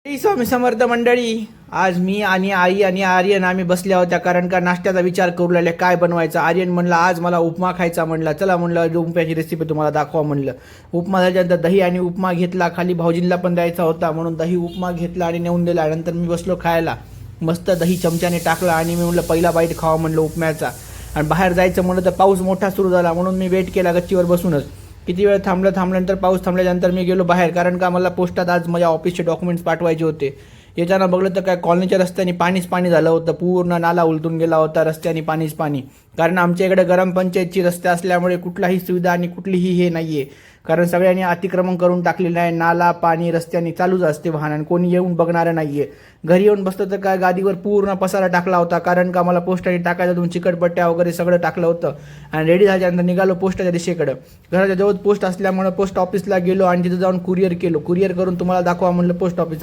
श्री स्वामी समर्थ मंडळी. आज मी आणि आई आणि आर्यन आम्ही बसल्या होत्या, कारण का नाश्त्याचा विचार करू लागले काय बनवायचा. आर्यन म्हणलं आज मला उपमा खायचा, म्हणलं चला म्हणलं उपम्याची रेसिपी तुम्हाला दाखवा म्हणलं. उपमा झाल्यानंतर दही आणि उपमा घेतला, खाली भाऊजींना पण द्यायचा होता म्हणून दही उपमा घेतला आणि नेऊन दिला. नंतर मी बसलो खायला. मस्त दही चमच्याने टाकला आणि मी म्हणलं पहिला बाईट खावा म्हणलं उपम्याचा. आणि बाहेर जायचं म्हणलं तर पाऊस मोठा सुरू झाला, म्हणून मी वेट केला गच्चीवर बसूनच. किती वेळ थांबल्यानंतर पाऊस थांबल्यानंतर मी गेलो बाहेर, कारण का मला पोस्टात आज माझ्या ऑफिसचे डॉक्युमेंट्स पाठवायचे होते. येताना बघलं तर काय कॉलनीच्या रस्त्याने पाणीच पाणी झालं होतं, पूर्ण नाला उलटून गेला होता, रस्त्याने पाणीच पाणी. कारण आमच्या इकडे ग्रामपंचायतची रस्ते असल्यामुळे कुठलाही सुविधा आणि कुठलीही हे नाही आहे, कारण सगळ्यांनी अतिक्रमण करून टाकलेलं आहे. नाला पाणी रस्त्याने चालूच असते वाहन आणि कोणी येऊन बघणारं नाही आहे. घरी येऊन बसतं तर काय गादीवर पूर्ण पसारा टाकला होता, कारण का मला पोस्टाने टाकायचं होतं, चिकटपट्ट्या वगैरे सगळं टाकलं होतं. आणि रेडी झाल्यानंतर निघालो पोस्टाच्या दिशेकडं. घराच्या जवळ पोस्ट असल्यामुळे पोस्ट ऑफिसला गेलो आणि तिथं जाऊन कुरिअर केलो. कुरिअर करून तुम्हाला दाखवा म्हणलं पोस्ट ऑफिसचं.